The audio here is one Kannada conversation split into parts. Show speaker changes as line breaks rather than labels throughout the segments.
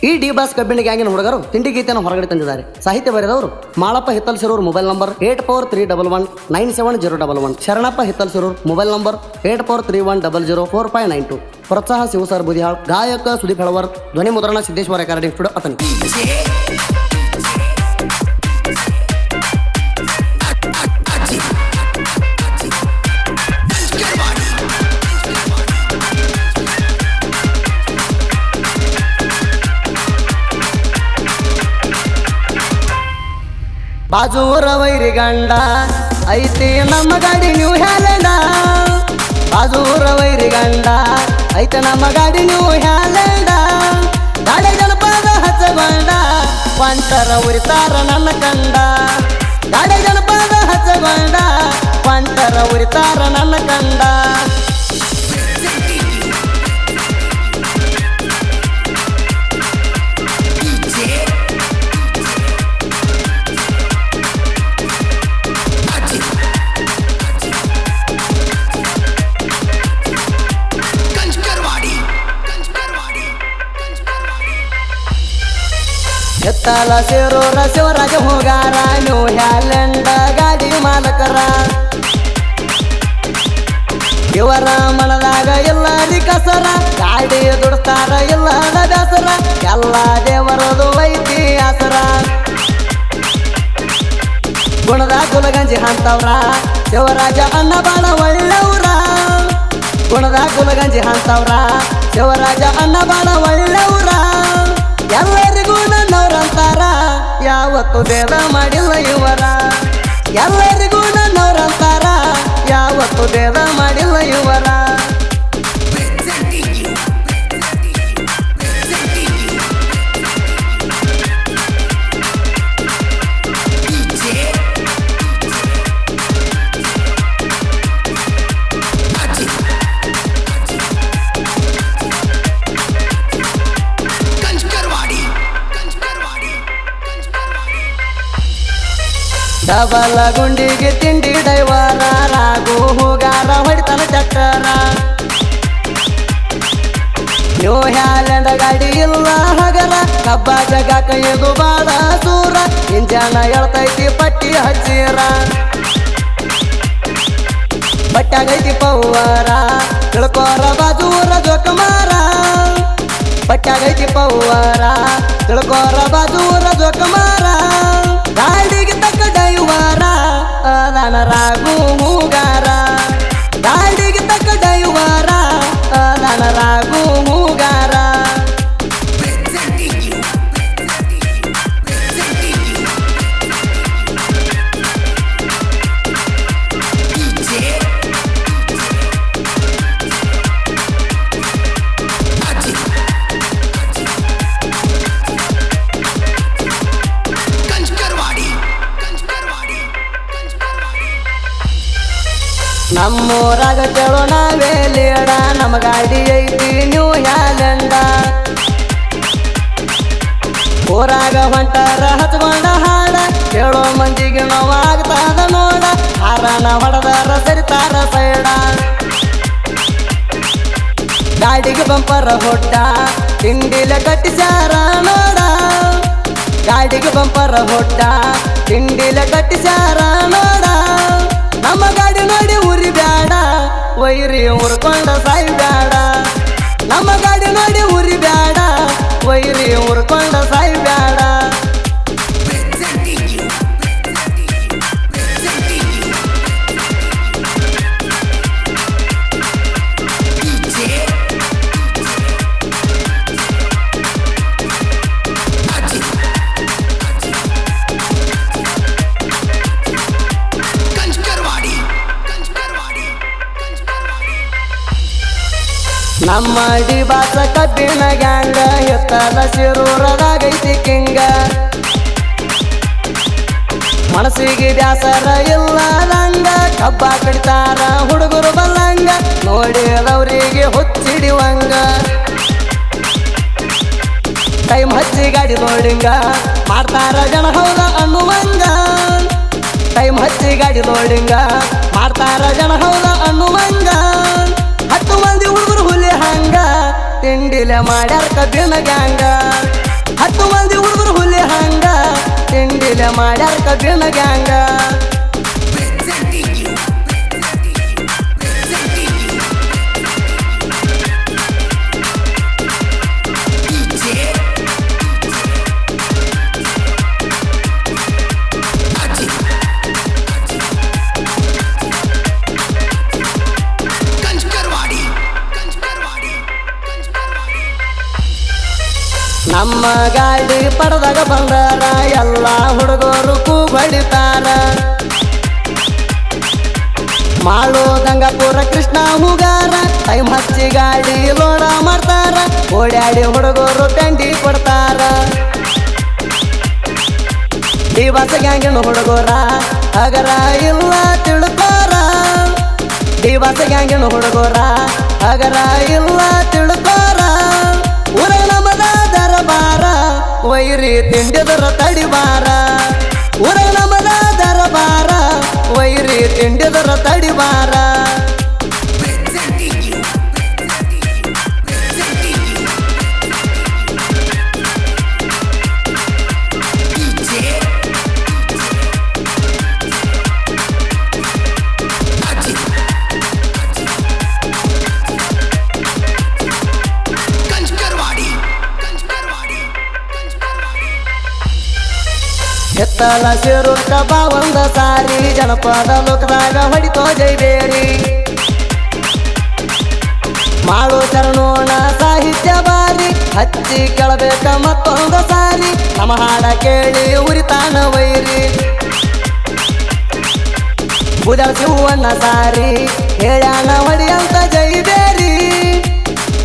ಈ ಡಿ ಬಾಸ್ ಕಬ್ಬಿಣ ಗ್ಯಾಂಗಿನ ಹುಡುಗರು ತಿಂಡಿ ಗೀತೆಯನ್ನು ಹೊರಗಡೆ ತಂದಿದ್ದಾರೆ. ಸಾಹಿತ್ಯ ಬರೆದವರು Malappa Hittalsirur, mobile number 8431197011. Sharanappa Hittalsirur, mobile number 8431004592. ಪ್ರೋತ್ಸಾಹ ಶಿವಸರ್ ಬುದಿಹಾಳ್, ಗಾಯಕ ಸುದೀಪ್ ಹೆಳವರ್, ಧ್ವನಿ ಮುದ್ರಣ ಸಿದ್ದೇಶ್ವರ ರೆಕಾರ್ಡಿಂಗ್ ಸ್ಟುಡಿಯೋ ಅತನಿ. ಬಾಜೂರ ವೈರಿ ಗಂಡ ಐತಿ ನಮ್ಮ ಗಾಡಿ ನ್ಯೂ ಹ್ಯಾಲೆಂಡ. ಬಾಜೂರ ವೈರಿ ಗಂಡ ಐತಿ ನಮ್ಮ ಗಾಡಿ ನ್ಯೂ ಹ್ಯಾಲೆಂಡ. ಗಾಡಿ ಜನಪದ ಹಚ್ಚಗೊಂಡ ಪಂಟರ ಉರಿತಾರ ನನ್ನ ಕಂಡ. ಗಾಡಿ ಜನಪದ ಹಚ್ಚಗೊಂಡ ಪಂಟರ ಉರಿತಾರ ನನ್ನ ಕಂಡ. ಎತ್ತಲ ಸೇರೋರ ಶಿವರಾಜ ಹೋಗಾರ ನ್ಯೂ ಹ್ಯಾಲೆಂಡ ಗಾಡಿ ಮಾಲಕರ. ಇವರ ಮನದಾಗ ಎಲ್ಲರಿ ಕಸರ, ಗಾಡಿ ದುಡಿಸ್ತಾರ ಎಲ್ಲದ ಬೇಸರ. ಎಲ್ಲ ದೇವರದು ಐತಿ ಆಸರ. ಗುಣದ ಗುಲಗಂಜಿ ಅಂತವ್ರ ಶಿವರಾಜ ಅನ್ನ ಬಾಳ ಒಳ್ಳೆವ್ರ. ಗುಣದ ಗುಲಗಂಜಿ ಅಂತವ್ರ ಶಿವರಾಜ ಅನ್ನ ಬಾಳ ಒಳ್ಳೆವ್ರ. ಎಲ್ಲರಿಗೂ ನನ್ನವ್ರಂತಾರ ಯಾವತ್ತು ಭೇದ ಮಾಡಿಲ್ಲ ಇವರ. ಎಲ್ಲರಿಗೂ ನನ್ನವ್ರಂತಾರ ಯಾವತ್ತು ಭೇದ ಮಾಡಿಲ್ಲ ಇವರ. ಡಬಲ ಗುಂಡಿಗೆ ತಿಂಡಿ ಡೈವರ, ರಾಗು ಹೋಗಾರ ಹೊಡಿತನ ಚಕ್ಕರ. ನ್ಯೂ ಹ್ಯಾಲೆಂಡ ಗಾಡಿ ಇಲ್ಲ ಹಗರ, ಕಬ್ಬ ಜಗ ಕೈದು ಬಾಳ ಸೂರ. ಇಂಜನ ಎಳ್ತೈತಿ ಪಟ್ಟಿ ಹಚ್ಚಿರ, ಬಟ್ಟಾಗೈತಿ ಪೌವರ ತಿಳ್ಕೋರ ಬಾಜೂರ ಜೋಕಮಾರ. ಬಟ್ಟಾಗೈತಿ ಪೌವರ ತಿಳ್ಕೋರ ಬಾಜೂರ ಜೋಕಮಾರ. ಗಾಡಿಗೆ ತಕ್ಕ ಡೈವರ ಅದಾನ ರಾಗು ಮೂಗಾರ. ಗಾಡಿಗೆ ತಕ್ಕ ಡೈವರ ಅದಾನ ರಾಗು ಮೂಗಾರ. ನಮ್ಮೂರಾಗ ಚಲೋ ನಾವೇ ಲೀಡ, ನಮ್ಮ ಗಾಡಿ ಐತಿ ನ್ಯೂ ಹ್ಯಾಲೆಂಡ. ಊರಾಗ ಹೊಂಟಾರ ಹಚ್ಕೊಂಡ ಹಾಡ, ಕೇಳೋ ಮಂದಿಗೆ ನೋವಾಗ್ತಾದ ನೋಡ. ಹಾರನ ಹೊಡೆದಾರ ಸರಿತಾರ ಸೈಡ. ಗಾಡಿಗೆ ಬಂಪರ ಹೊಡ್ಡ ತಿಂಡಿಲೆ ಕಟ್ಟಿಸ್ಯಾರ ನೋಡ. ಗಾಡಿಗೆ ಬಂಪರ ಹೊಡ್ಡ ತಿಂಡಿಲೆ ಕಟ್ಟಿಸ್ಯಾರ ನೋಡ. ನಮ್ಮ ಗಾಡಿ ನೋಡಿ ಉರಿ ಬ್ಯಾಡ, ವೈರಿ ಉರ್ಕೊಂಡ ಸಾಯಿ ಬ್ಯಾಡ. ನಮ್ಮ ಗಾಡಿ ನೋಡಿ ಉರಿ ಬ್ಯಾಡ, ವೈರಿ ಉರ್ಕೊಂಡ ಸಾಯಿ ಬ್ಯಾಡ. ನಮ್ಮ ಡಿ ಬಾಸ ಕಬ್ಬಿಣ ಗ್ಯಾಂಗ, ಎತ್ತಲ ಶಿರೂರದಾಗೈತಿ ಕಿಂಗ. ಮನಸ್ಸಿಗೆ ಬ್ಯಾಸರ ಇಲ್ಲ ರಂಗ, ಕಬ್ಬ ಕಡಿತಾರ ಹುಡುಗರು ಬಲ್ಲಂಗ. ನೋಡಿದವರಿಗೆ ಹುಚ್ಚಿಡಿವಂಗ, ಟೈಮ್ ಹಚ್ಚಿ ಗಾಡಿ ಲೋಡಿಂಗ ಮಾಡ್ತಾರ ಜನ ಹೌದ ಅನ್ನುವಂಗ. ಟೈಮ್ ಹಚ್ಚಿ ಗಾಡಿ ಲೋಡಿಂಗ ಮಾಡ್ತಾರ ಜನ ಹೌದ ಅನ್ನುವಂಗ. 10 ಮಂದಿ ಹುಡುಗರು ಹುಲಿ ಹಂಗ, ತಿಂಡಿಲೆ ಮಾಡ್ಯಾರ ಕಬ್ಬಿನ ಗ್ಯಾಂಗ. ತಿಂಡಿಲೆ ಮಾಡ್ಯಾರ ಕಬ್ಬಿನ ಗ್ಯಾಂಗ ನಮ್ಮ ಗಾಡಿ ಪಡೆದಾಗ ಬಂದಾರ ಎಲ್ಲ ಹುಡುಗರು ಕೂಬಡಿತಾರ ಮಾಡೋದಂಗಪುರ ಕೃಷ್ಣ ಹುಗಾರ ಟೈಮ್ ಹಚ್ಚಿ ಗಾಡಿ ಲೋಡ ಮಾಡ್ತಾರ ಓಡಾಡಿ ಹುಡುಗರು ತಂಡಿ ಕೊಡ್ತಾರ ದಿವಸ ಗ್ಯಾಂಗಿನ ಹುಡುಗರ ಹಗರ ಇಲ್ಲ ತಿಳ್ಕೋರ ದಿವಸ ಗ್ಯಾಂಗಿನ ಹುಡುಗರ ಹಗರ ಇಲ್ಲ ತಿಳ್ಕೋರ ಊರ ನಮದ ದರಬಾರ ವೈರಿ ತಿಂಡಿದರ ತಡಿಬಾರ ಊರ ನಮದ ದರಬಾರ ವೈರಿ ತಿಂಡಿದರ ತಡಿಬಾರ ಎತ್ತಲ ಶಿರುತ್ತ ಬಾವಂದ ಸಾರಿ ಜನಪದ ಲೋಕದಾಗ ಹೊಡಿತೋ ಜೈಬೇರಿ ಮಾಡೋ ಶರಣೋಣ ಸಾಹಿತ್ಯ ಬಾರಿ ಹಚ್ಚಿ ಕೆಳಬೇಕ ಮತ್ತೊಂದು ಸಾರಿ ನಮ್ಮ ಹಾಡ ಕೇಳಿ ಉರಿತಾನ ವೈರಿ ಬುದಳ ಶಿವಣ್ಣ ಸಾರಿ ಹೇಳ್ಯಾನ ಹೊಡಿಯಂತ ಜೈಬೇರಿ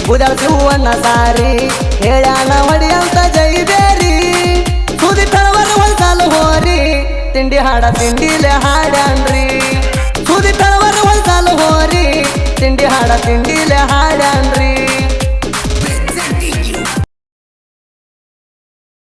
ಬುದಳ ಶಿವಣ್ಣ ಸಾರಿ ಹೇಳ್ಯಾನ ಹೊಡಿಯಂತ ಜೈಬೇರಿ ಸುದಿ ತಳವರ ಹೊಲ್ಸಾಲ ಹೋರಿ ತಿಂಡಿ ಹಾಡ ತಿಂಡಿಲೆ ಹಾಡ್ಯಾನ್ರಿ ಸುದಿ ತಳವರ ಹೊಲ್ಸಾಲ ಹೋರಿ ತಿಂಡಿ ಹಾಡ ತಿಂಡಿಲೆ ಹಾಡ್ಯಾನ್ರಿ